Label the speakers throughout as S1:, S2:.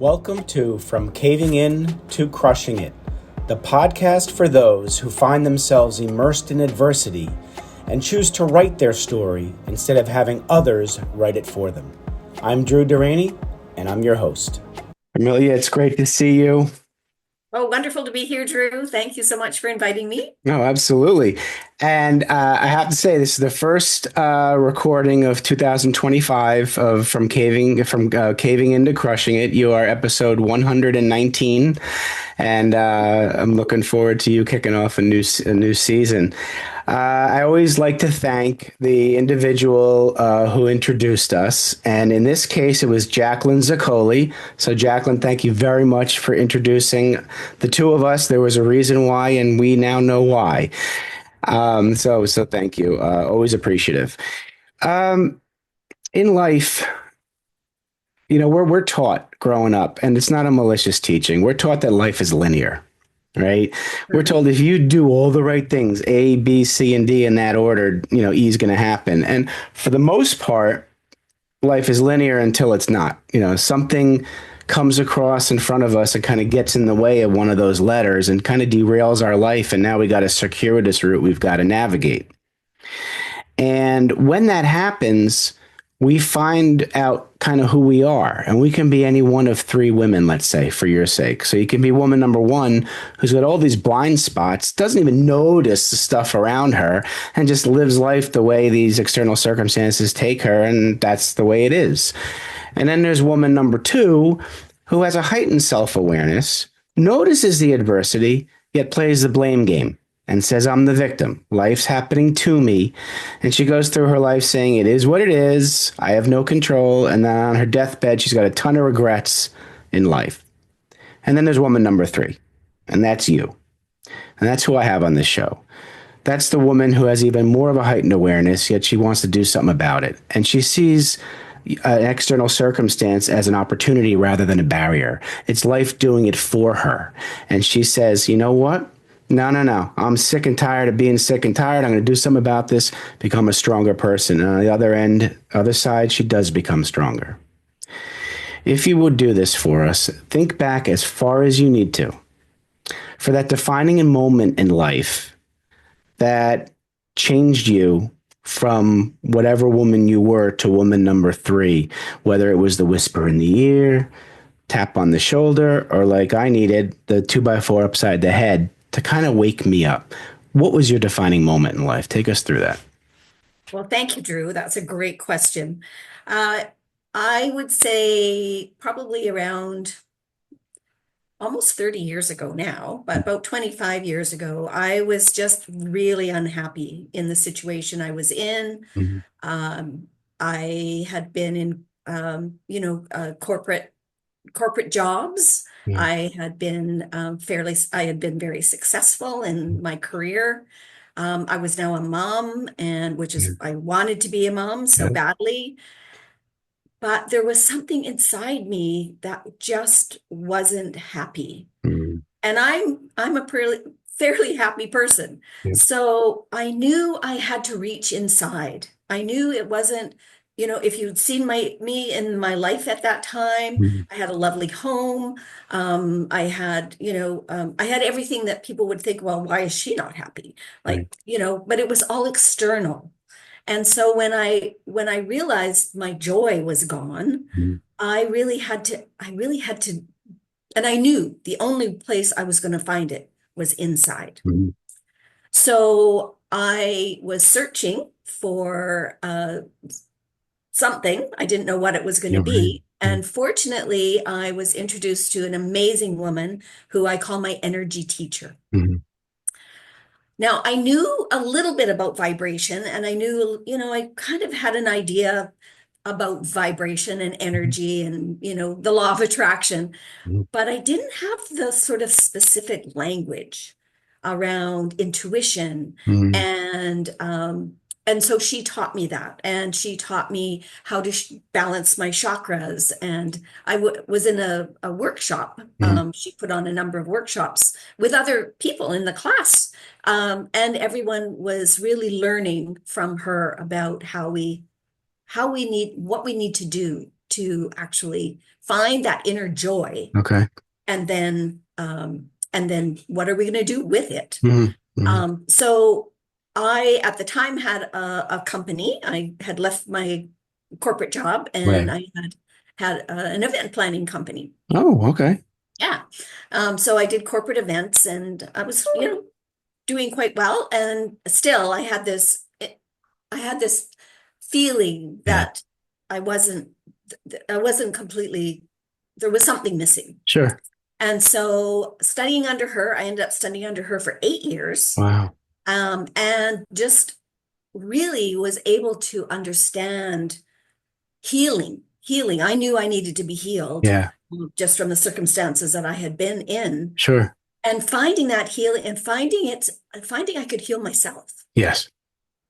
S1: Welcome to From Caving In to Crushing It, the podcast for those who find themselves immersed in adversity and choose to write their story instead of having others write it for them. I'm Drew Deraney, and I'm your host. Permelia, it's great to see you.
S2: Oh, wonderful to be here, Drew. Thank you so much for inviting me.
S1: No, absolutely. And I have to say, this is the first recording of 2025 of Caving Into Crushing It. You are episode 119, and I'm looking forward to you kicking off a new season. I always like to thank the individual who introduced us. And in this case, it was Jacqueline Zaccoli. So, Jacqueline, thank you very much for introducing the two of us. There was a reason why, and we now know why. So thank you. Always appreciative. In life, we're taught growing up, and it's not a malicious teaching. We're taught that life is linear. Right. We're told if you do all the right things, A, B, C, and D in that order, E is going to happen. And for the most part, life is linear until it's not. Something comes across in front of us and kind of gets in the way of one of those letters and kind of derails our life. And now we got a circuitous route we've got to navigate. And when that happens, we find out kind of who we are. And we can be any one of three women, let's say, for your sake. So you can be woman number one, who's got all these blind spots, doesn't even notice the stuff around her, and just lives life the way these external circumstances take her. And that's the way it is. And then there's woman number two, who has a heightened self-awareness, notices the adversity, yet plays the blame game and says, I'm the victim. Life's happening to me. And she goes through her life saying, it is what it is. I have no control. And then on her deathbed, she's got a ton of regrets in life. And then there's woman number three, and that's you. And that's who I have on this show. That's the woman who has even more of a heightened awareness, yet she wants to do something about it. And she sees an external circumstance as an opportunity rather than a barrier. It's life doing it for her. And she says, you know what? No. I'm sick and tired of being sick and tired. I'm going to do something about this, become a stronger person. And on the other side, she does become stronger. If you would do this for us, think back as far as you need to for that defining moment in life that changed you from whatever woman you were to woman number three, whether it was the whisper in the ear, tap on the shoulder, or like I needed, the 2x4 upside the head to kind of wake me up. What was your defining moment in life? Take us through that.
S2: Well, thank you, Drew. That's a great question. I would say probably around almost 30 years ago now, but about 25 years ago, I was just really unhappy in the situation I was in.
S1: Mhm.
S2: I had been in, corporate jobs.
S1: Yeah.
S2: I had been I had been very successful in my career. I was now a mom, and
S1: Yeah.
S2: I wanted to be a mom so
S1: Yeah.
S2: badly. But there was something inside me that just wasn't happy.
S1: Mhm.
S2: And I'm a fairly happy person.
S1: Yeah.
S2: So I knew I had to reach inside. I knew it wasn't, if you'd seen me in my life at that time,
S1: Mhm.
S2: I had a lovely home. I had everything that people would think, well, why is she not happy?
S1: Right.
S2: But it was all external. And so when I realized my joy was gone,
S1: Mhm.
S2: I really had to, and I knew the only place I was going to find it was inside.
S1: Mhm.
S2: So I was searching for something. I didn't know what it was going to
S1: You're right.
S2: be.
S1: Yeah.
S2: And fortunately, I was introduced to an amazing woman who I call my energy teacher.
S1: Mhm.
S2: Now, I knew a little bit about vibration, and I knew, I kind of had an idea about vibration and energy and, the law of attraction,
S1: Mhm.
S2: but I didn't have the sort of specific language around intuition.
S1: Mhm.
S2: And so she taught me that, and she taught me how to balance my chakras. And was in a workshop.
S1: Mhm.
S2: She put on a number of workshops with other people in the class. And everyone was really learning from her about what we need to do to actually find that inner joy,
S1: Okay.
S2: and then what are we going to do with it?
S1: Hmm. Hmm.
S2: So I, at the time, had a company. I had left my corporate job and
S1: Right.
S2: I had an event planning company.
S1: Oh, okay.
S2: Yeah. So I did corporate events and I was, doing quite well. And still I had this feeling
S1: Yeah.
S2: that I wasn't, I wasn't completely, there was something missing.
S1: Sure.
S2: And so studying under her, I ended up studying under her for 8 years,
S1: Wow.
S2: and just really was able to understand healing. I knew I needed to be healed,
S1: Yeah.
S2: just from the circumstances that I had been in,
S1: Sure.
S2: and finding that healing and finding I could heal myself,
S1: Yes.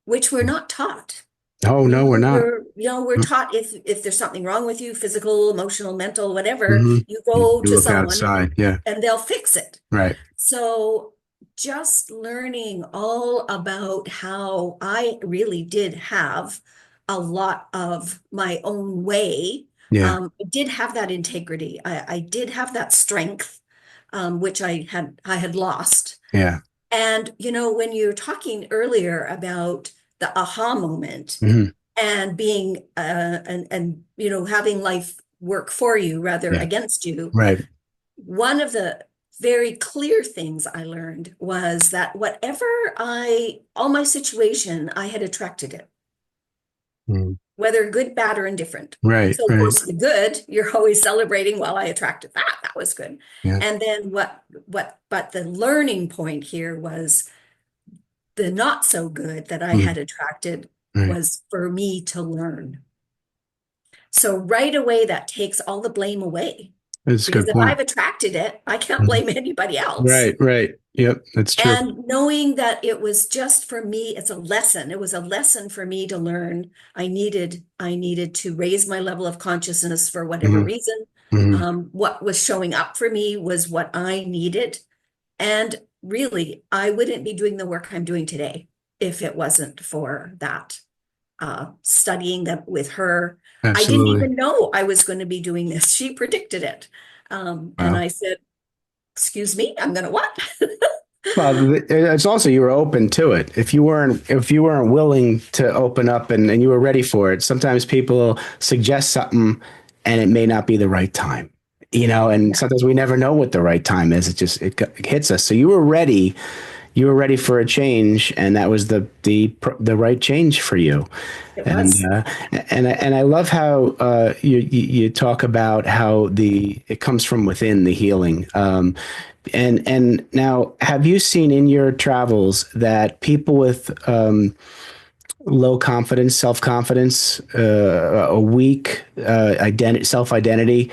S2: which we're not taught.
S1: Oh, no, we're not.
S2: We're taught if there's something wrong with you, physical, emotional, mental, whatever,
S1: Mm-hmm.
S2: you
S1: You
S2: go to
S1: look
S2: someone
S1: outside. Yeah.
S2: and they'll fix it.
S1: Right.
S2: So just learning all about how I really did have a lot of my own way.
S1: Yeah.
S2: I did have that integrity. I did have that strength, which I had lost.
S1: Yeah.
S2: And when you're talking earlier about the aha moment
S1: Hmm.
S2: and being and having life work for you rather
S1: Yeah.
S2: against you,
S1: Right.
S2: one of the very clear things I learned was that all my situation, I had attracted it,
S1: Mm.
S2: whether good, bad, or indifferent.
S1: Right.
S2: So, of
S1: Right.
S2: course, the good, you're always celebrating, well, I attracted that. That was good.
S1: Yeah.
S2: And then but the learning point here was the not so good that I
S1: Mm.
S2: had attracted
S1: Right.
S2: was for me to learn. So, right away, that takes all the blame away.
S1: That's a
S2: Because
S1: good
S2: if
S1: point.
S2: I've attracted it, I can't
S1: Mhm.
S2: blame anybody else.
S1: Right. Right. Yep. That's true.
S2: And knowing that it was just for me, it's a lesson. It was a lesson for me to learn. I needed to raise my level of consciousness for whatever
S1: Hmm.
S2: reason.
S1: Hmm.
S2: What was showing up for me was what I needed. And really, I wouldn't be doing the work I'm doing today if it wasn't for that, studying that with her. I didn't
S1: Absolutely.
S2: even know I was going to be doing this. She predicted it. And
S1: Wow.
S2: I said, excuse me, I'm going to what?
S1: Well, it's also you were open to it. If you weren't willing to open up and you were ready for it, sometimes people suggest something and it may not be the right time. And
S2: Yeah,
S1: sometimes we never know what the right time is. It hits us. So you were ready. You were ready for a change, and that was the right change for you.
S2: it
S1: And
S2: was.
S1: I love how you talk about how the it comes from within the healing. And now, have you seen in your travels that people with low confidence, self confidence, a weak self identity,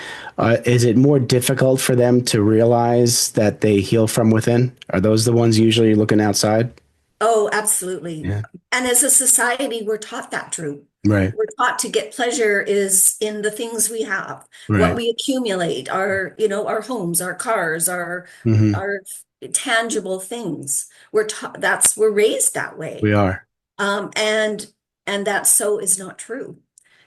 S1: is it more difficult for them to realize that they heal from within? Are those the ones usually looking outside?
S2: Oh, absolutely.
S1: Yeah.
S2: And as a society, we're taught that, Drew.
S1: Right.
S2: We're taught to get pleasure is in the things we have, what
S1: Right.
S2: we accumulate, our homes, our cars,
S1: Hmm.
S2: our tangible things. We're taught we're raised that
S1: We
S2: way.
S1: are.
S2: Um, and and that so is not true.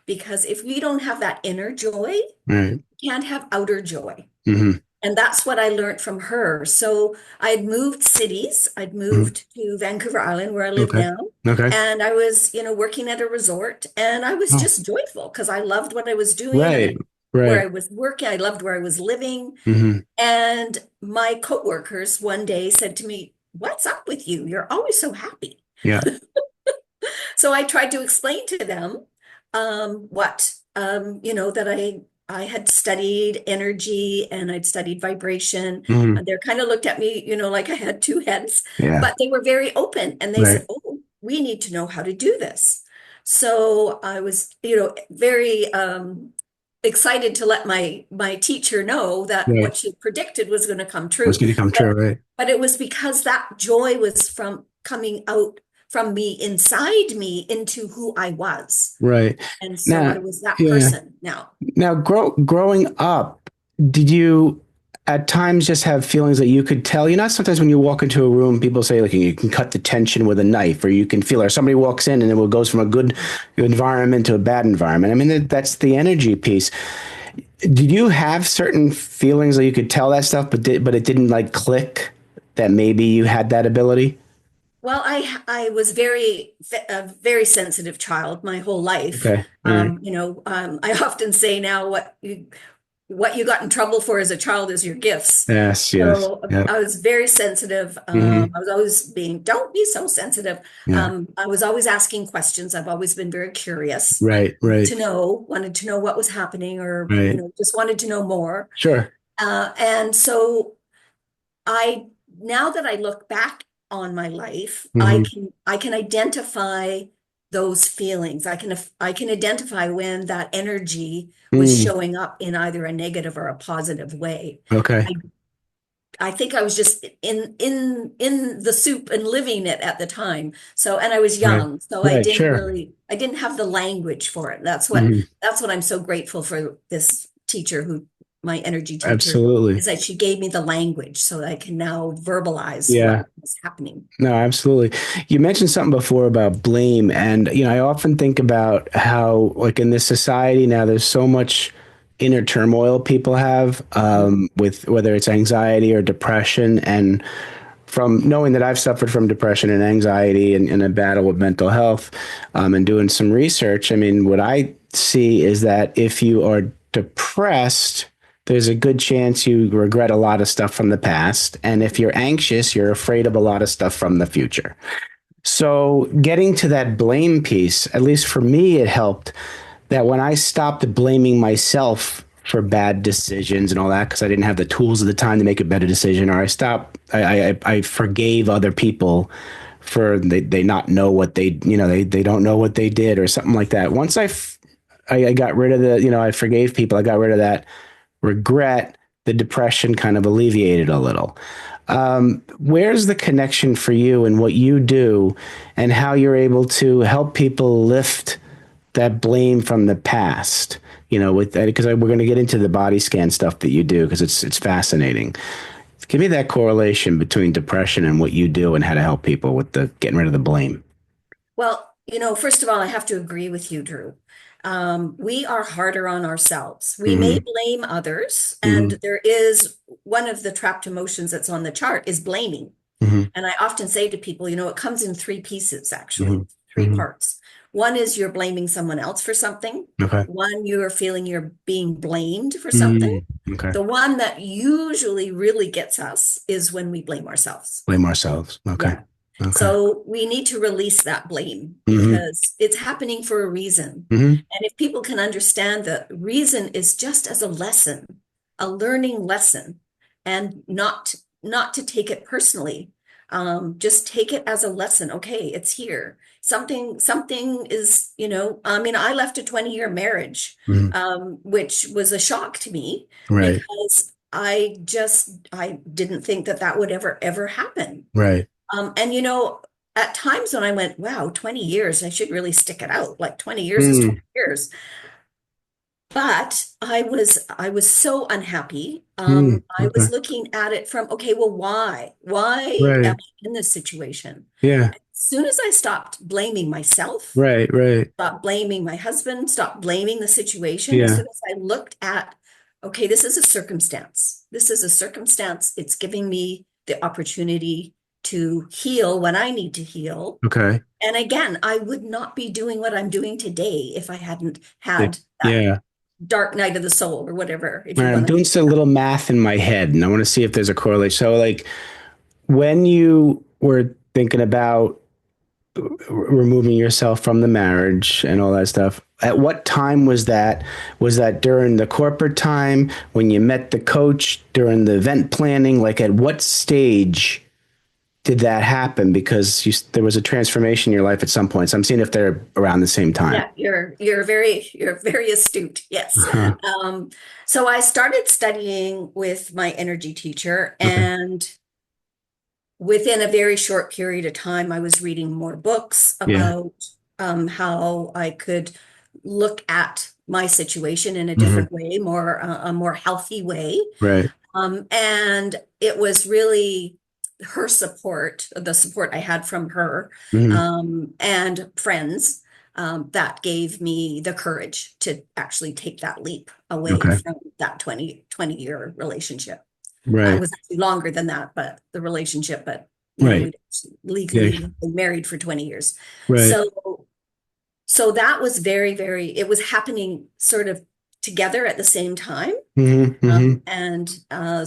S2: Because if we don't have that inner joy,
S1: Right.
S2: we can't have outer joy.
S1: Hmm.
S2: And that's what I learned from her. So I'd moved cities. I'd
S1: Hmm.
S2: moved to Vancouver Island, where I live
S1: Okay.
S2: now.
S1: Okay.
S2: And I was, working at a resort, and I was
S1: Oh,
S2: just joyful because I loved what I was doing. I
S1: right.
S2: loved where
S1: Right.
S2: I was working. I loved where I was living.
S1: Hmm.
S2: And my coworkers one day said to me, "What's up with you? You're always so happy."
S1: Yeah.
S2: So I tried to explain to them, that I had studied energy and I'd studied vibration.
S1: Hmm.
S2: And they kind of looked at me, like I had two heads,
S1: Yeah.
S2: but they were very open and they said,
S1: Right.
S2: "Oh, we need to know how to do this." So I was, very excited to let my teacher know that what
S1: Right.
S2: she predicted was going to come
S1: What's
S2: true.
S1: going to come
S2: But
S1: true? Right.
S2: but it was because that joy was from coming out from me inside me into who I was.
S1: Right.
S2: And so
S1: Now,
S2: I was that
S1: yeah.
S2: person now.
S1: Now, growing up, did you? at times just have feelings that you could tell? You know, sometimes when you walk into a room, people say like you can cut the tension with a knife, or you can feel it. Or somebody walks in and it goes from a good environment to a bad environment. I mean, that's the energy piece. Did you have certain feelings that you could tell that stuff, but it didn't like click that maybe you had that ability?
S2: Well, I was a very sensitive child my whole life.
S1: Okay. All right.
S2: I often say now what you got in trouble for as a child is your gifts.
S1: Yes. Yes.
S2: So
S1: Yep.
S2: I was very sensitive.
S1: Hmm.
S2: I was always being, don't be so sensitive.
S1: Yeah.
S2: I was always asking questions. I've always been very curious
S1: Right. Right.
S2: wanted to know what was happening, or,
S1: Right.
S2: just wanted to know more.
S1: Sure.
S2: And so I, now that I look back on my life,
S1: Hmm.
S2: I can identify those feelings. I can identify when that energy was
S1: Mm.
S2: showing up in either a negative or a positive way.
S1: Okay.
S2: I I think I was just in the soup and living it at the time. So, and I was
S1: Right.
S2: young, so
S1: Right. Sure.
S2: I didn't have the language for it.
S1: Hmm.
S2: That's what I'm so grateful for this teacher my energy teacher, is
S1: Absolutely.
S2: that she gave me the language so that I can now verbalize what
S1: Yeah.
S2: was happening.
S1: No, absolutely. You mentioned something before about blame, and I often think about how, like in this society now, there's so much inner turmoil people have with whether it's anxiety or depression, and from knowing that I've suffered from depression and anxiety and a battle with mental health, and doing some research, I mean, what I see is that if you are depressed, there's a good chance you regret a lot of stuff from the past. And if you're anxious, you're afraid of a lot of stuff from the future. So getting to that blame piece, at least for me, it helped that when I stopped blaming myself for bad decisions and all that, because I didn't have the tools at the time to make a better decision, or I forgave other people for they not know what they don't know what they did or something like that. Once I got rid of I forgave people, I got rid of that regret, the depression kind of alleviated a little. Where's the connection for you and what you do and how you're able to help people lift that blame from the past? With that, because we're going to get into the body scan stuff that you do because it's fascinating. Give me that correlation between depression and what you do and how to help people with the getting rid of the blame.
S2: Well, first of all, I have to agree with you, Drew. We are harder on ourselves. We may
S1: Hmm.
S2: blame others, and
S1: Hmm.
S2: there is one of the trapped emotions that's on the chart is blaming.
S1: Hmm.
S2: And I often say to people, it comes in three pieces,
S1: Hmm.
S2: actually, three
S1: Hmm.
S2: parts. One is you're blaming someone else for something.
S1: Okay.
S2: One, you're feeling you're being blamed for something.
S1: Mm. Okay.
S2: The one that usually really gets us is when we blame ourselves.
S1: Blame ourselves. Okay.
S2: Yeah.
S1: Okay.
S2: So we need to release that blame
S1: Hmm.
S2: because it's happening for a reason.
S1: Hmm.
S2: And if people can understand that reason is just as a lesson, a learning lesson, and not to take it personally, just take it as a lesson. Okay, it's here. Something is, I mean, I left a 20-year marriage,
S1: Hmm.
S2: which was a shock to me
S1: Right.
S2: because I didn't think that that would ever happen.
S1: Right.
S2: And at times when I went, wow, 20 years, I should really stick it out. Like 20 years is
S1: Mm.
S2: 20 years. But I was so unhappy.
S1: Mm.
S2: I
S1: Okay.
S2: was looking at it from, okay, well, why? Why am
S1: Right.
S2: I in this situation?
S1: Yeah.
S2: As soon as I stopped blaming myself,
S1: Right. Right.
S2: stopped blaming my husband, stopped blaming the situation, as
S1: Yeah.
S2: soon as I looked at, okay, this is a circumstance. This is a circumstance. It's giving me the opportunity to heal when I need to heal.
S1: Okay.
S2: And again, I would not be doing what I'm doing today if I hadn't
S1: Yeah.
S2: had that
S1: Yeah.
S2: dark night of the soul or whatever, if
S1: All
S2: you
S1: right, I'm
S2: want to.
S1: doing some little math in my head, and I want to see if there's a correlation. So, like, when you were thinking about removing yourself from the marriage and all that stuff, at what time was that? Was that during the corporate time, when you met the coach, during the event planning? Like, at what stage did that happen? Because there was a transformation in your life at some point. So I'm seeing if they're around the same time.
S2: Yeah, you're very astute. Yes.
S1: Uh-huh.
S2: Um, so I started studying with my energy teacher,
S1: Okay.
S2: and within a very short period of time, I was reading more books
S1: Yeah.
S2: about how I could look at my situation in a
S1: Hmm.
S2: different way, a more healthy way.
S1: Right.
S2: And it was really her support, the support I had from her,
S1: Hmm.
S2: and friends, that gave me the courage to actually take that leap away
S1: Okay.
S2: from that 20-year relationship. It
S1: Right.
S2: was actually longer than that, but the relationship, but
S1: Right.
S2: we'd
S1: Yeah.
S2: legally been married for 20 years.
S1: Right.
S2: So that was it was happening sort of together at the same time.
S1: Hmm. Hmm.
S2: And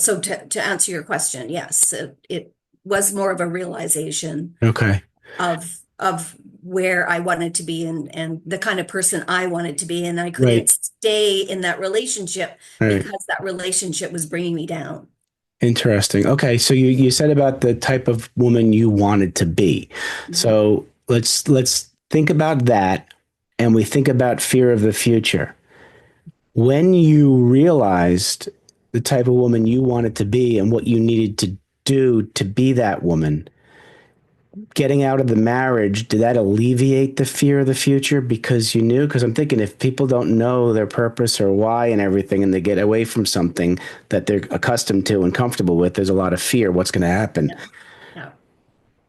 S2: so to answer your question, yes, it was more of a realization
S1: Okay.
S2: of where I wanted to be and the kind of person I wanted to be. And I
S1: Right.
S2: couldn't stay in that relationship
S1: Right.
S2: because that relationship was bringing me down.
S1: Interesting. Okay, so you said about the type of woman you wanted to be.
S2: Mhm.
S1: So let's think about that, and we think about fear of the future. When you realized the type of woman you wanted to be and what you needed to do to be that woman, getting out of the marriage, did that alleviate the fear of the future because you knew? Because I'm thinking if people don't know their purpose or why and everything, and they get away from something that they're accustomed to and comfortable with, there's a lot of fear. What's going to happen?
S2: Yeah. Yeah.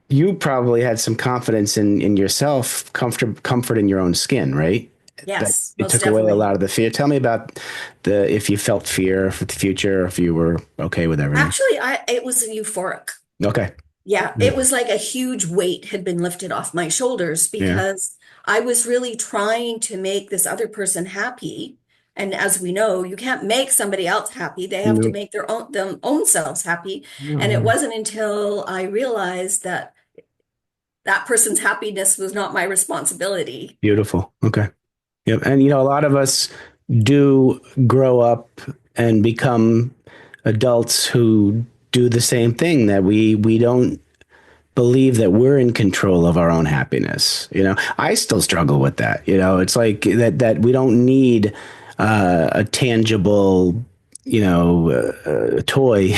S1: You probably had some confidence in yourself, comfort in your own skin, right? That
S2: Yes,
S1: it
S2: most
S1: took away a
S2: definitely.
S1: lot of the fear. Tell me about the if you felt fear for the future, if you were okay with everything.
S2: Actually, it was euphoric.
S1: Okay.
S2: Yeah, it was like a huge weight had been lifted off my shoulders
S1: Yeah.
S2: because I was really trying to make this other person happy. And as we know, you can't make somebody else happy. They have to
S1: Nope.
S2: make their own selves happy. And it
S1: No.
S2: wasn't until I realized that that person's happiness was not my responsibility.
S1: Beautiful. Okay. Yep. And a lot of us do grow up and become adults who do the same thing that we don't believe that we're in control of our own happiness. I still struggle with that. It's like that we don't need a tangible, toy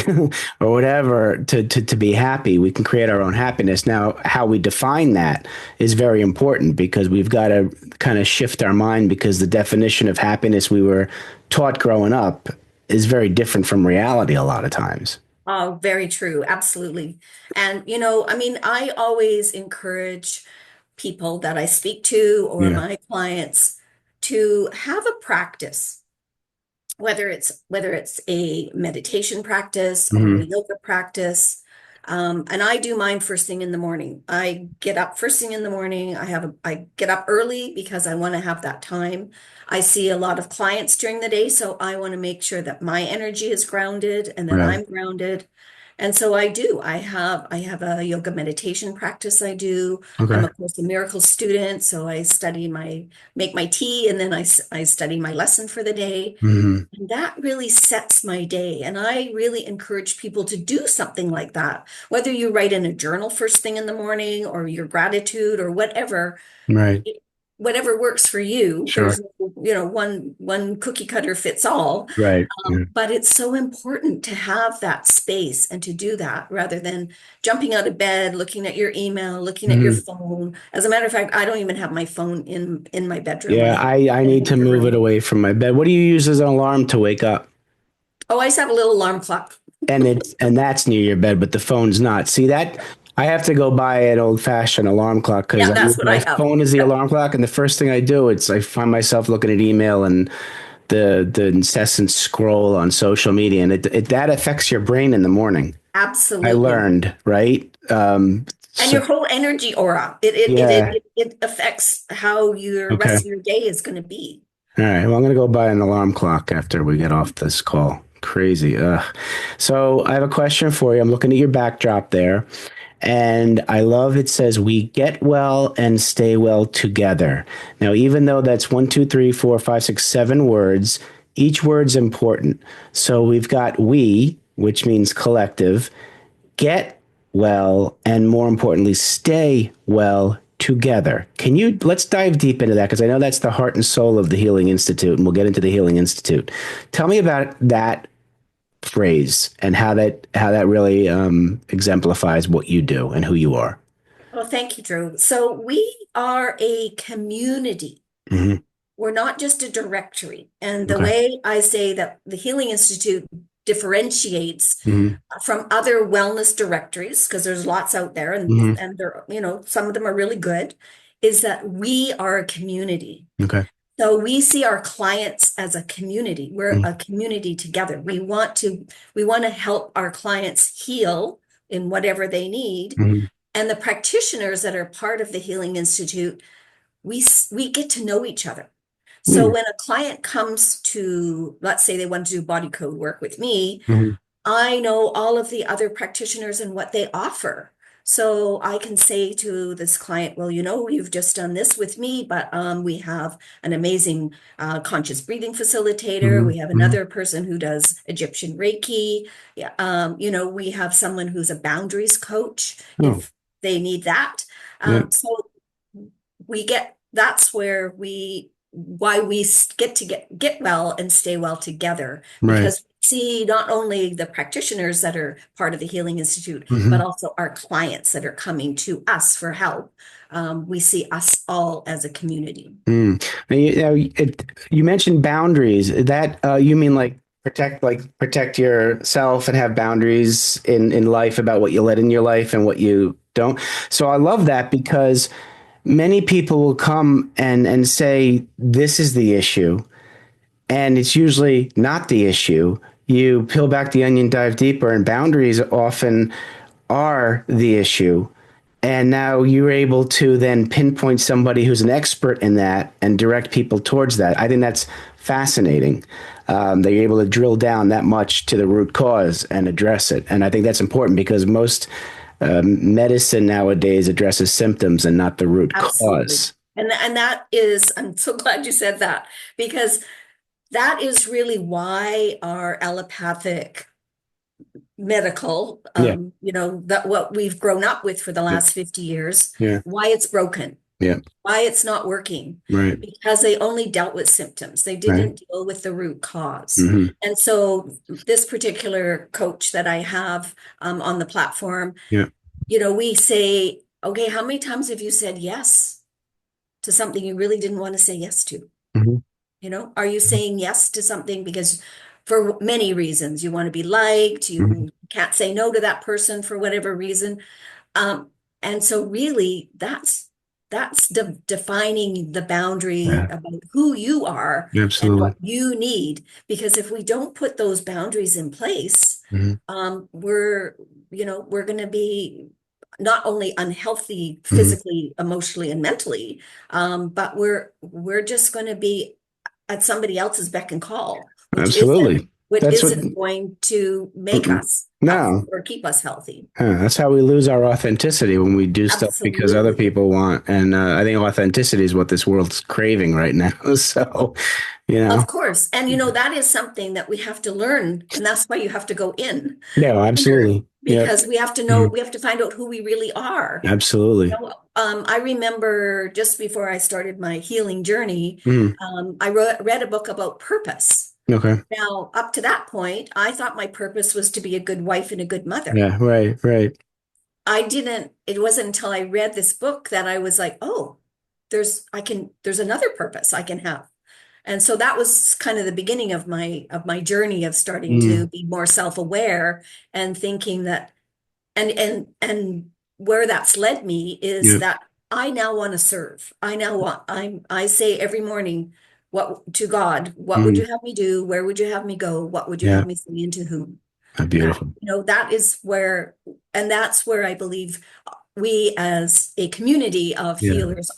S1: or whatever to be happy. We can create our own happiness. Now, how we define that is very important because we've got to kind of shift our mind because the definition of happiness we were taught growing up is very different from reality a lot of times.
S2: Oh, very true. Absolutely. And, I mean, I always encourage people that I speak to or
S1: Yeah.
S2: my clients to have a practice, whether it's a meditation practice or a
S1: Hmm.
S2: yoga practice. And I do mine first thing in the morning. I get up first thing in the morning. I get up early because I want to have that time. I see a lot of clients during the day, so I want to make sure that my energy is grounded and that
S1: Right.
S2: I'm grounded. And so I do. I have a yoga meditation practice I do. I'm
S1: Okay.
S2: a Course in Miracles student, so I make my tea and then I study my lesson for the day.
S1: Hmm.
S2: And that really sets my day. And I really encourage people to do something like that. Whether you write in a journal first thing in the morning or your gratitude or
S1: Right.
S2: whatever works for you.
S1: Sure.
S2: There's one cookie cutter fits all.
S1: Right. Yeah.
S2: But it's so important to have that space and to do that rather than jumping out of bed, looking at your email, looking at your
S1: Hmm.
S2: phone. As a matter of fact, I don't even have my phone in my bedroom. I
S1: Yeah.
S2: have
S1: I
S2: it in
S1: need to
S2: another
S1: move it
S2: room.
S1: away from my bed. What do you use as an alarm to wake up?
S2: Oh, I just have a little alarm clock.
S1: And that's near your bed, but the phone's not. See that? I have to go buy an old fashioned alarm clock because
S2: Yeah,
S1: I
S2: that's
S1: use
S2: what
S1: my
S2: I have.
S1: phone as the
S2: Yep,
S1: alarm clock, and the first thing I do, I find myself looking at email and the incessant scroll on social media, and it that affects your brain in the morning. I
S2: absolutely.
S1: learned, right?
S2: And
S1: So
S2: your whole energy aura,
S1: yeah.
S2: it affects how your
S1: Okay.
S2: rest of your day is going to be.
S1: All right. Well, I'm going to go buy an alarm clock after we get off this call. Crazy. Ugh. So I have a question for you. I'm looking at your backdrop there, and I love it says, "We get well and stay well together." Now, even though that's one, two, three, four, five, six, 7 words, each word's important. So we've got we, which means collective, get well, and more importantly, stay well together. Let's dive deep into that because I know that's the heart and soul of the Healing Institute, and we'll get into the Healing Institute. Tell me about that phrase and how that really exemplifies what you do and who you are.
S2: Well, thank you, Drew. So we are a community.
S1: Hmm.
S2: We're not just a directory. And the
S1: Okay.
S2: way I say that the Healing Institute differentiates
S1: Hmm.
S2: from other wellness directories, because there's lots out there,
S1: Hmm.
S2: and they're, some of them are really good, is that we are a community.
S1: Okay.
S2: So we see our clients as a community. We're
S1: Hmm.
S2: a community together. We want to help our clients heal in whatever they need.
S1: Hmm.
S2: And the practitioners that are part of the Healing Institute, we get to know each other. So
S1: Hmm.
S2: when a client comes to, let's say they want to do body code work with me,
S1: Hmm.
S2: I know all of the other practitioners and what they offer. So I can say to this client, well, you've just done this with me, but we have an amazing conscious breathing facilitator.
S1: Hmm.
S2: We have
S1: Hmm.
S2: another person who does Egyptian Reiki. Yeah, we have someone who's a boundaries coach
S1: Oh,
S2: if they need that.
S1: yeah.
S2: So that's why we get to get well and stay well together,
S1: Right.
S2: because we see not only the practitioners that are part of the Healing Institute, but
S1: Hmm.
S2: also our clients that are coming to us for help. We see us all as a community.
S1: Mm. And you mentioned boundaries. That you mean like protect yourself and have boundaries in life about what you let in your life and what you don't. So I love that because many people will come and say this is the issue, and it's usually not the issue. You peel back the onion, dive deeper, and boundaries often are the issue. And now you're able to then pinpoint somebody who's an expert in that and direct people towards that. I think that's fascinating. That you're able to drill down that much to the root cause and address it. And I think that's important because most medicine nowadays addresses symptoms and not the root
S2: Absolutely.
S1: cause.
S2: And that is, I'm so glad you said that, because that is really why our allopathic medical,
S1: Yeah,
S2: that what we've grown up with for the
S1: yeah,
S2: last 50 years,
S1: yeah,
S2: why it's broken,
S1: yeah.
S2: why it's not working,
S1: Right,
S2: because they only dealt with symptoms. They
S1: right.
S2: didn't deal with the root cause.
S1: Hmm.
S2: And so this particular coach that I have on the platform,
S1: Yeah.
S2: we say, okay, how many times have you said yes to something you really didn't want to say yes to?
S1: Hmm.
S2: Are you saying yes to something because for many reasons you want to be liked,
S1: Hmm.
S2: you can't say no to that person for whatever reason? Um, and so really that's defining the boundary
S1: Yeah,
S2: about who you are and what
S1: absolutely.
S2: you need. Because if we don't put those boundaries in place,
S1: Hmm.
S2: we're going to be not only unhealthy
S1: Hmm.
S2: physically, emotionally, and mentally, but we're just going to be at somebody else's beck and call, which isn't
S1: Absolutely.
S2: which
S1: That's what.
S2: isn't going to make
S1: Mm-mm.
S2: us healthy
S1: No.
S2: or keep us healthy.
S1: That's how we lose our authenticity when we do stuff because other
S2: Absolutely.
S1: people want. And I think authenticity is what this world's craving right now. So, you know,
S2: Of course. And that is something that we have to learn. And that's why you have to go
S1: no,
S2: inner,
S1: absolutely. Yep.
S2: because we have to know,
S1: Mhm.
S2: we have to find out who we really are.
S1: Absolutely.
S2: I remember just before I started my healing journey,
S1: Mhm.
S2: I read a book about purpose.
S1: Okay.
S2: Now, up to that point, I thought my purpose was to be a good wife and a good mother.
S1: Yeah. Right. Right.
S2: It wasn't until I read this book that I was like, oh, there's another purpose I can have. And so that was kind of the beginning of my journey of starting to
S1: Mm.
S2: be more self-aware and thinking that, and where that's led me is
S1: Yep.
S2: that I now want to serve. I say every morning, what to God, what would
S1: Mm.
S2: you have me do? Where would you have me go? What would you
S1: Yeah.
S2: have me say into whom? That,
S1: Beautiful.
S2: that is where, and that's where I believe we as a community of
S1: Yeah.
S2: healers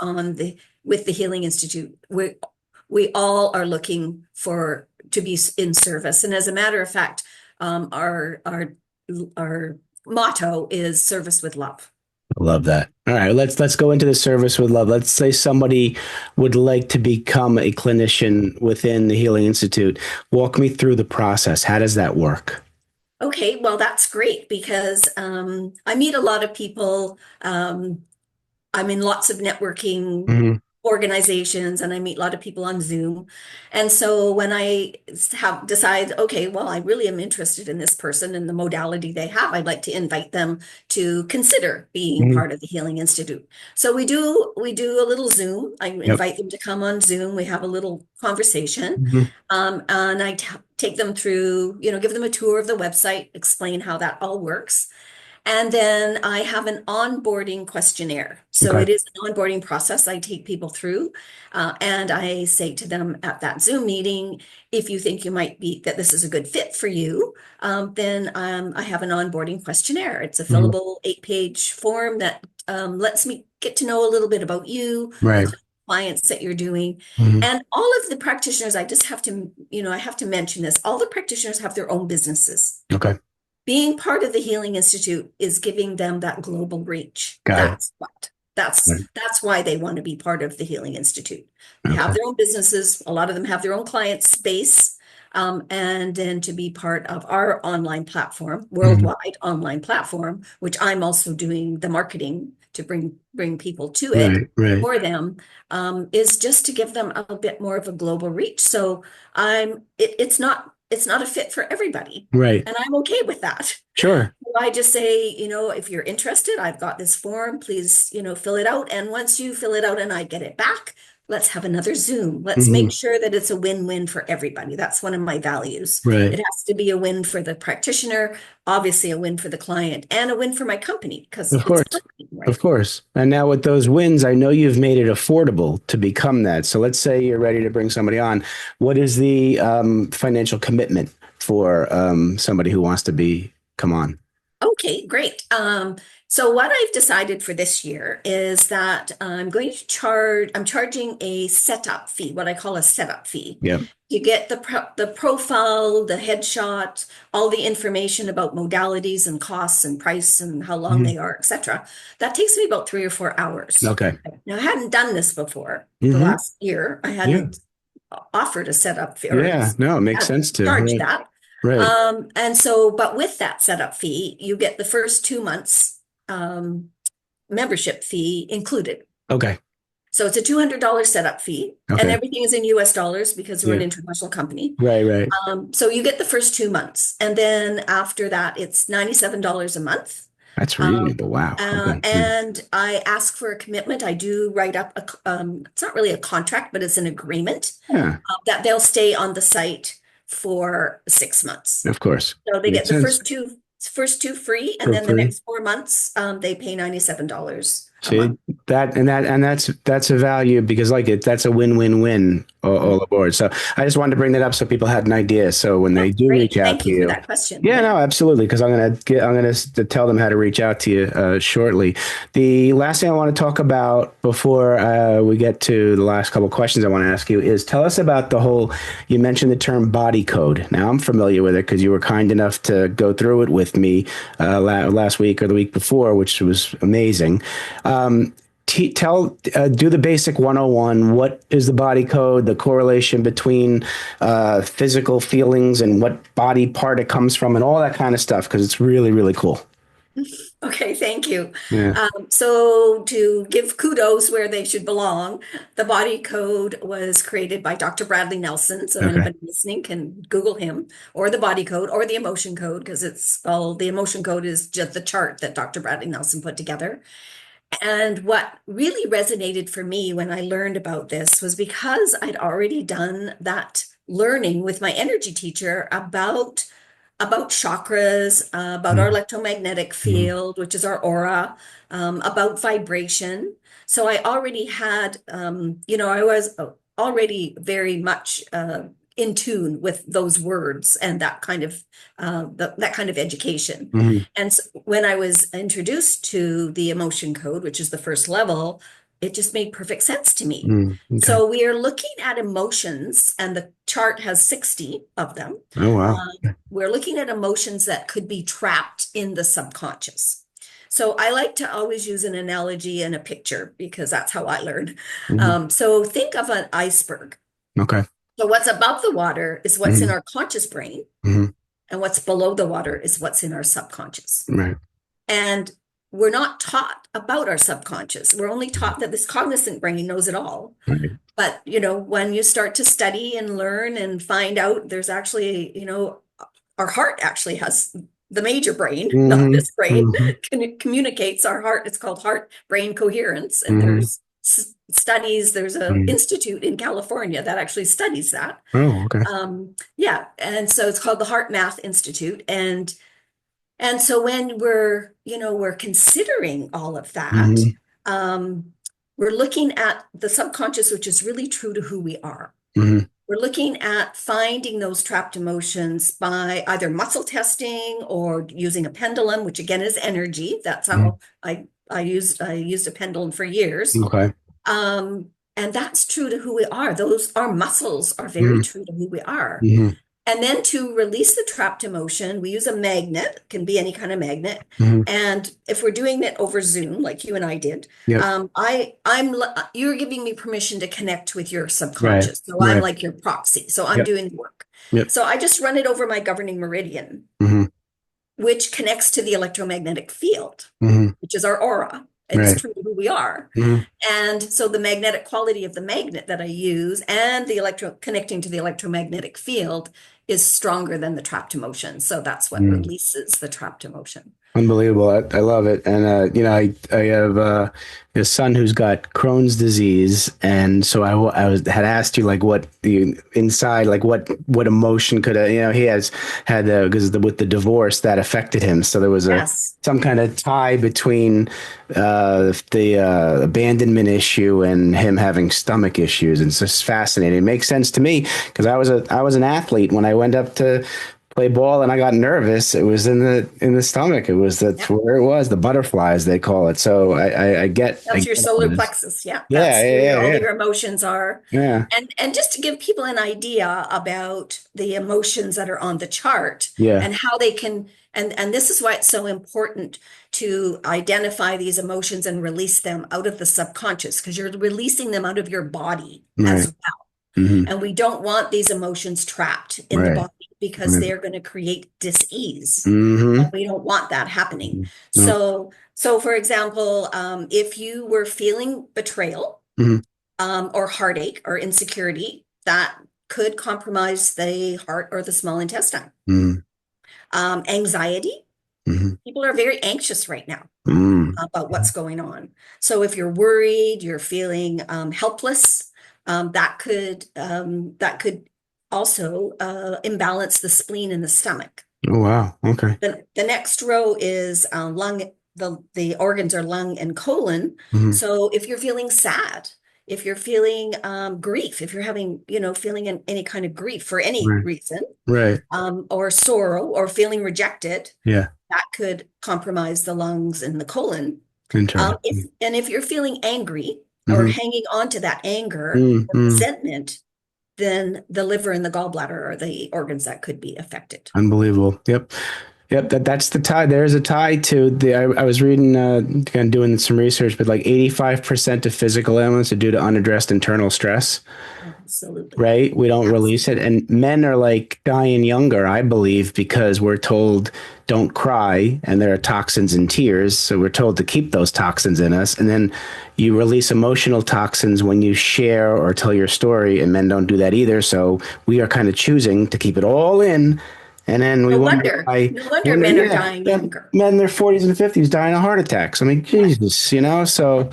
S2: with the Healing Institute, we all are looking for to be in service. And as a matter of fact, our motto is service with love.
S1: I love that. All right, let's go into the service with love. Let's say somebody would like to become a clinician within the Healing Institute. Walk me through the process. How does that work?
S2: Okay, well, that's great because I meet a lot of people. I'm in lots of networking
S1: Hmm.
S2: organizations and I meet a lot of people on Zoom. And so when I have decide, okay, well, I really am interested in this person and the modality they have, I'd like to invite them to consider being
S1: Mhm.
S2: part of the Healing Institute. So we do a little Zoom. I
S1: Yep.
S2: invite them to come on Zoom. We have a little conversation.
S1: Mhm.
S2: And I take them through, give them a tour of the website, explain how that all works. And then I have an onboarding questionnaire. So
S1: Okay.
S2: it is an onboarding process I take people through. And I say to them at that Zoom meeting, if you think you might be, that this is a good fit for you, then I have an onboarding questionnaire. It's a
S1: Mhm.
S2: fillable 8-page form that lets me get to know a little bit about you, the
S1: Right.
S2: kind of clients that you're doing.
S1: Mhm.
S2: And all of the practitioners, I just have to, I have to mention this, all the practitioners have their own businesses.
S1: Okay.
S2: Being part of the Healing Institute is giving them that global reach.
S1: Got it.
S2: That's what. That's
S1: Right.
S2: that's why they want to be part of the Healing Institute. They have
S1: Okay.
S2: their own businesses. A lot of them have their own client space. And then to be part of our online platform,
S1: Mhm.
S2: worldwide online platform, which I'm also doing the marketing to bring people to it
S1: Right. Right.
S2: for them, is just to give them a bit more of a global reach. So it's not a fit for everybody.
S1: Right.
S2: And I'm okay with that.
S1: Sure.
S2: So I just say, if you're interested, I've got this form, please, fill it out. And once you fill it out and I get it back, let's have another Zoom. Let's make
S1: Mhm.
S2: sure that it's a win-win for everybody. That's one of my values. It
S1: Right.
S2: has to be a win for the practitioner, obviously a win for the client, and a win for my company because
S1: Of
S2: it's a
S1: course.
S2: company,
S1: Of
S2: right?
S1: course. And now with those wins, I know you've made it affordable to become that. So let's say you're ready to bring somebody on. What is the financial commitment for somebody who wants to be come on?
S2: Okay, great. So what I've decided for this year is that I'm charging a setup fee, what I call a setup fee.
S1: Yep.
S2: You get the profile, the headshot, all the information about modalities and costs and price and how long
S1: Mhm.
S2: they are, etc. That takes me about 3 or 4 hours.
S1: Okay.
S2: Now, I hadn't done this before the
S1: Hmm.
S2: last year. I
S1: Yeah.
S2: hadn't offered a setup fee or
S1: Yeah. No, it makes
S2: hadn't
S1: sense to.
S2: charged
S1: Right.
S2: that.
S1: Right.
S2: And so, but with that setup fee, you get the first 2 months um, membership fee included.
S1: Okay.
S2: So it's a $200 setup fee, and
S1: Okay.
S2: everything is in US dollars because we're an
S1: Yeah.
S2: international company.
S1: Right. Right.
S2: So you get the first 2 months, and then after that, it's $97 a month.
S1: That's
S2: Um,
S1: reasonable. Wow. Okay. Mm.
S2: and I ask for a commitment. I do write up it's not really a contract, but it's an agreement
S1: Yeah.
S2: that they'll stay on the site for 6 months.
S1: Of course.
S2: So they get
S1: Makes
S2: the
S1: sense.
S2: first two free, and
S1: For
S2: then the
S1: free.
S2: next 4 months, they pay $97 a month.
S1: See that's a value because like that's a win-win-win
S2: Mhm.
S1: all aboard. So I just wanted to bring that up so people had an idea. So when
S2: Yeah,
S1: they do reach
S2: great.
S1: out
S2: Thank
S1: to
S2: you for
S1: you,
S2: that question.
S1: yeah,
S2: Yeah.
S1: no, absolutely, because I'm gonna tell them how to reach out to you shortly. The last thing I want to talk about before we get to the last couple of questions I want to ask you is tell us about the whole. You mentioned the term body code. Now I'm familiar with it because you were kind enough to go through it with me last week or the week before, which was amazing. Do the basic 101. What is the body code? The correlation between physical feelings and what body part it comes from, and all that kind of stuff, because it's really, really cool.
S2: Okay, thank you.
S1: Yeah.
S2: So to give kudos where they should belong, the body code was created by Dr. Bradley Nelson. So
S1: Okay.
S2: anybody listening can Google him or the body code or the emotion code because the emotion code is just the chart that Dr. Bradley Nelson put together. And what really resonated for me when I learned about this was because I'd already done that learning with my energy teacher about chakras, about our
S1: Mhm.
S2: electromagnetic
S1: Mhm.
S2: field, which is our aura, about vibration. So I already had, I was already very much in tune with those words and that kind of that kind of education.
S1: Mhm.
S2: And so when I was introduced to the emotion code, which is the first level, it just made perfect sense to me.
S1: Mhm. Okay.
S2: So we are looking at emotions, and the chart has 60 of them.
S1: Oh wow.
S2: We're looking at emotions that could be trapped in the subconscious. So I like to always use an analogy and a picture because that's how I learned.
S1: Mhm.
S2: So think of an iceberg.
S1: Okay.
S2: So what's above the water is what's in
S1: Mhm.
S2: our conscious brain,
S1: Mhm.
S2: and what's below the water is what's in our subconscious.
S1: Right.
S2: And we're not taught about our subconscious. We're only taught that this cognizant brain knows it all.
S1: Right.
S2: But, when you start to study and learn and find out there's actually, our heart actually has the major brain, not
S1: Hmm.
S2: this brain,
S1: Hmm.
S2: communicates our heart. It's called heart brain coherence. And
S1: Hmm.
S2: there's studies, there's a
S1: Hmm.
S2: institute in California that actually studies that.
S1: Oh, okay.
S2: Yeah. And so it's called the Heart Math Institute. And so when we're considering all of that,
S1: Hmm.
S2: um, we're looking at the subconscious, which is really true to who we are.
S1: Hmm.
S2: We're looking at finding those trapped emotions by either muscle testing or using a pendulum, which again is energy. That's
S1: Hmm.
S2: how I used a pendulum for years.
S1: Okay.
S2: And that's true to who we are. Those our muscles are very
S1: Hmm.
S2: true to who we are.
S1: Hmm.
S2: And then to release the trapped emotion, we use a magnet, can be any kind of magnet.
S1: Hmm.
S2: And if we're doing it over Zoom, like you and I did,
S1: Yep.
S2: you're giving me permission to connect with your
S1: Right.
S2: subconscious. So I'm
S1: Right.
S2: like your proxy. So I'm
S1: Yep.
S2: doing the work.
S1: Yep.
S2: So I just run it over my governing meridian,
S1: Hmm.
S2: which connects to the electromagnetic field,
S1: Hmm.
S2: which is our aura. It's
S1: Right.
S2: true to who we are.
S1: Hmm.
S2: And so the magnetic quality of the magnet that I use and the connecting to the electromagnetic field is stronger than the trapped emotion. So that's what releases the trapped emotion.
S1: Unbelievable. I love it. And, I have a son who's got Crohn's disease. And so had asked you like what the inside, like what emotion could, he has had, because with the divorce that affected him. So there was
S2: Yes,
S1: some kind of tie between the abandonment issue and him having stomach issues. And it's just fascinating. It makes sense to me because I was an athlete when I went up to play ball and I got nervous. It was in the stomach. It was that's
S2: yeah.
S1: where it was, the butterflies they call it. So I
S2: That's your
S1: get all
S2: solar
S1: this.
S2: plexus. Yeah,
S1: Yeah,
S2: that's
S1: yeah,
S2: where
S1: yeah,
S2: all
S1: yeah,
S2: your emotions are.
S1: yeah,
S2: And just to give people an idea about the emotions that are on the chart
S1: yeah.
S2: and how they can, and this is why it's so important to identify these emotions and release them out of the subconscious, because you're releasing them out of your body
S1: Right.
S2: as well.
S1: Hmm.
S2: And we don't want these emotions trapped in the
S1: Right.
S2: body because
S1: Right.
S2: they're going to create dis-ease. And
S1: Hmm.
S2: we don't want that happening.
S1: No.
S2: So for example, if you were feeling betrayal,
S1: Hmm.
S2: or heartache or insecurity, that could compromise the heart or the small intestine.
S1: Hmm.
S2: Anxiety,
S1: Hmm.
S2: people are very anxious right now
S1: Hmm.
S2: about what's going on. So if you're worried, you're feeling helpless, that could also imbalance the spleen and the stomach.
S1: Oh, wow. Okay.
S2: The next row is lung. The organs are lung and colon.
S1: Hmm.
S2: So if you're feeling sad, if you're feeling grief, if you're having, feeling any kind of grief for any
S1: Right.
S2: reason,
S1: Right.
S2: or sorrow or feeling rejected,
S1: Yeah.
S2: that could compromise the lungs and the colon.
S1: Interesting.
S2: If you're feeling angry or
S1: Hmm.
S2: hanging on to that anger or
S1: Hmm.
S2: resentment, then the liver and the gallbladder are the organs that could be affected.
S1: Unbelievable. Yep. Yep, that's the tie. There's a tie to the. I was reading, kind of doing some research, but like 85% of physical ailments are due to unaddressed internal stress.
S2: Absolutely.
S1: Right? We don't release it,
S2: Absolutely.
S1: and men are like dying younger, I believe, because we're told don't cry, and there are toxins in tears, so we're told to keep those toxins in us, and then you release emotional toxins when you share or tell your story, and men don't do that either. So we are kind of choosing to keep it all in. And then we
S2: No
S1: wonder
S2: wonder.
S1: why,
S2: No wonder men are dying younger.
S1: men in their 40s and 50s dying of heart attacks. I mean,
S2: Yeah.
S1: Jesus, so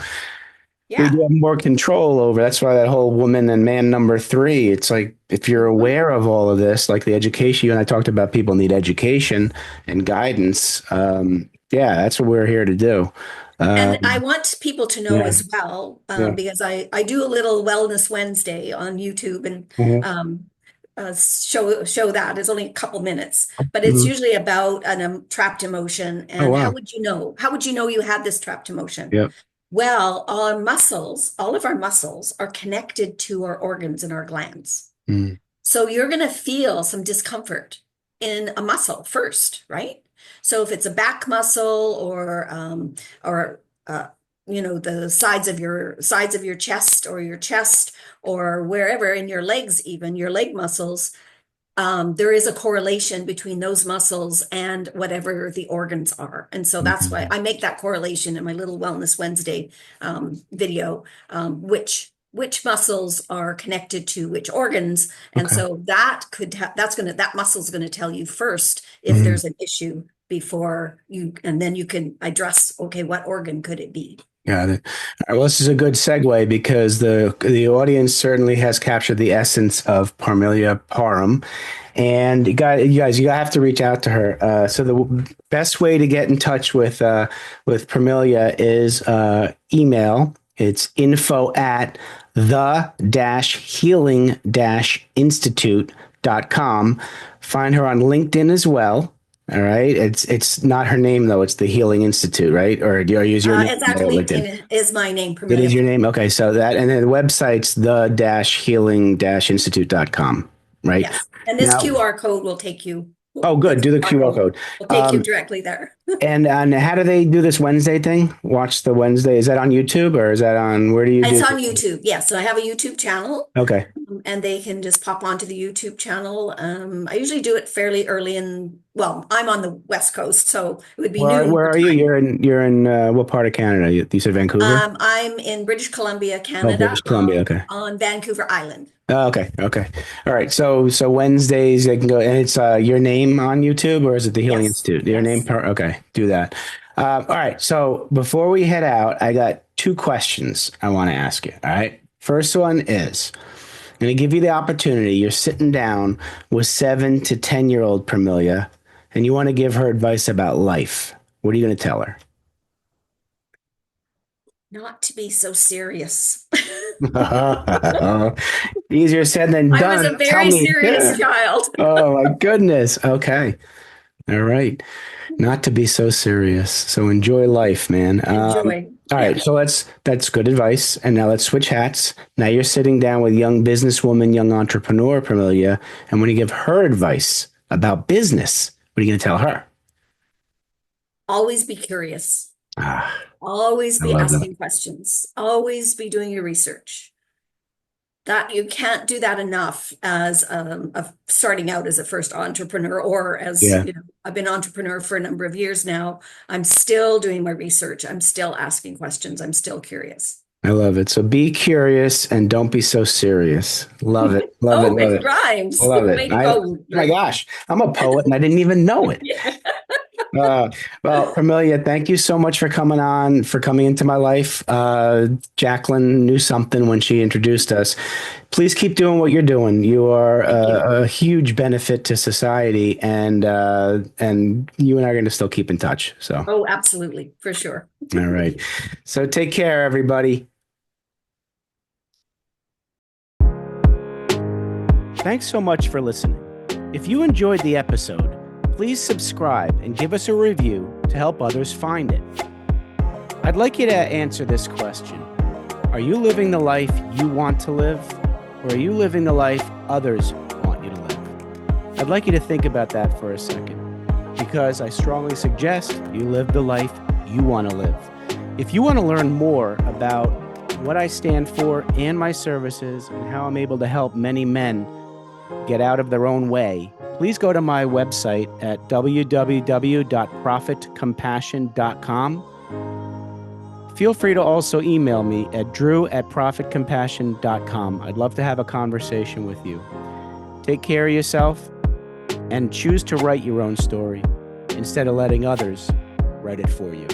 S1: we
S2: Yeah.
S1: do have more control over. That's why that whole woman and man number three. It's like if you're
S2: Mhm.
S1: aware of all of this, like the education, you and I talked about people need education and guidance. Yeah, that's what we're here to do.
S2: And I
S1: Um,
S2: want people to know
S1: yeah,
S2: as well,
S1: yeah.
S2: because I do a little Wellness Wednesday on YouTube and
S1: Hmm.
S2: um, show that. It's only a couple minutes, but it's
S1: Hmm.
S2: usually about an trapped emotion.
S1: Oh,
S2: And how
S1: wow.
S2: would you know? How would you know you had this trapped emotion?
S1: Yep.
S2: Well, all of our muscles are connected to our organs and our glands.
S1: Mm.
S2: So you're going to feel some discomfort in a muscle first, right? So if it's a back muscle or the sides of your chest or your chest or wherever in your legs, even your leg muscles, there is a correlation between those muscles and whatever the organs are. And so that's why
S1: Mhm.
S2: I make that correlation in my little Wellness Wednesday video, which muscles are connected to which organs. And
S1: Okay.
S2: so that muscle's gonna tell you first if
S1: Mhm.
S2: there's an issue before you, and then you can address, okay, what organ could it be?
S1: Got it. All right, well, this is a good segue because the audience certainly has captured the essence of Parmelia Parham, and you have to reach out to her. So the best way to get in touch with Parmelia is email. It's info at the healing institute.com. Find her on LinkedIn as well. All right. It's not her name though. It's the Healing Institute, right? Or do you use your name
S2: It's
S1: on
S2: actually
S1: LinkedIn?
S2: LinkedIn is my name,
S1: It is
S2: Permelia.
S1: your name. Okay. So that, and then the website's the healing institute.com, right?
S2: Yes. And this
S1: Now,
S2: QR code will take you,
S1: oh,
S2: the
S1: good. Do the
S2: QR
S1: QR
S2: code
S1: code.
S2: will take you
S1: Um,
S2: directly there.
S1: and how do they do this Wednesday thing? Watch the Wednesday. Is that on YouTube or is that on, where do you
S2: It's
S1: do?
S2: on YouTube. Yes. So I have a YouTube channel,
S1: Okay.
S2: and they can just pop onto the YouTube channel. I usually do it fairly early well, I'm on the West Coast, so it would be noon
S1: Where
S2: your
S1: are you?
S2: time.
S1: You're in what part of Canada? You said Vancouver?
S2: I'm in British Columbia,
S1: Oh,
S2: Canada,
S1: British Columbia. Okay.
S2: on Vancouver Island.
S1: Oh, okay. Okay. All right. So Wednesdays they can go, and it's your name on YouTube, or is it the Healing
S2: Yes.
S1: Institute? Your name.
S2: Yes.
S1: Okay. Do that. All right. So before we head out, I got two questions I want to ask you. All right. First one is I'm going to give you the opportunity. You're sitting down with 7 to 10-year-old Permelia, and you want to give her advice about life. What are you going to tell her?
S2: Not to be so serious.
S1: Easier said than
S2: I was
S1: done.
S2: a
S1: Tell
S2: very
S1: me.
S2: serious child.
S1: Oh my goodness. Okay. All right. Not to be so serious. So enjoy life, man.
S2: Enjoy.
S1: All
S2: Yeah.
S1: right. So that's good advice. And now let's switch hats. Now you're sitting down with young businesswoman, young entrepreneur, Pamelia, and when you give her advice about business, what are you going to tell her?
S2: Always be curious.
S1: Ah,
S2: Always
S1: I
S2: be
S1: love that.
S2: asking questions. Always be doing your research. That you can't do that enough as of starting out as a first entrepreneur, or as
S1: Yeah,
S2: you know, I've been entrepreneur for a number of years now. I'm still doing my research. I'm still asking questions. I'm still curious.
S1: I love it. So be curious and don't be so serious. Love it. Love it.
S2: Oh,
S1: Love
S2: it
S1: it.
S2: rhymes.
S1: Love it.
S2: Way to go,
S1: My
S2: Drew.
S1: gosh, I'm a poet and I didn't even know it.
S2: Yeah.
S1: Uh, well, Permelia, thank you so much for coming on, for coming into my life. Jacqueline knew something when she introduced us. Please keep doing what you're doing. You are
S2: Thank you.
S1: a huge benefit to society, and you and I are going to still keep in touch. So,
S2: Oh, absolutely, for sure.
S1: all right. So take care, everybody. Thanks so much for listening. If you enjoyed the episode, please subscribe and give us a review to help others find it. I'd like you to answer this question. Are you living the life you want to live, or are you living the life others want you to live? I'd like you to think about that for a second, because I strongly suggest you live the life you want to live. If you want to learn more about what I stand for and my services and how I'm able to help many men get out of their own way, please go to my website at www.profitcompassion.com. Feel free to also email me at drew@profitcompassion.com. I'd love to have a conversation with you. Take care of yourself and choose to write your own story instead of letting others write it for you.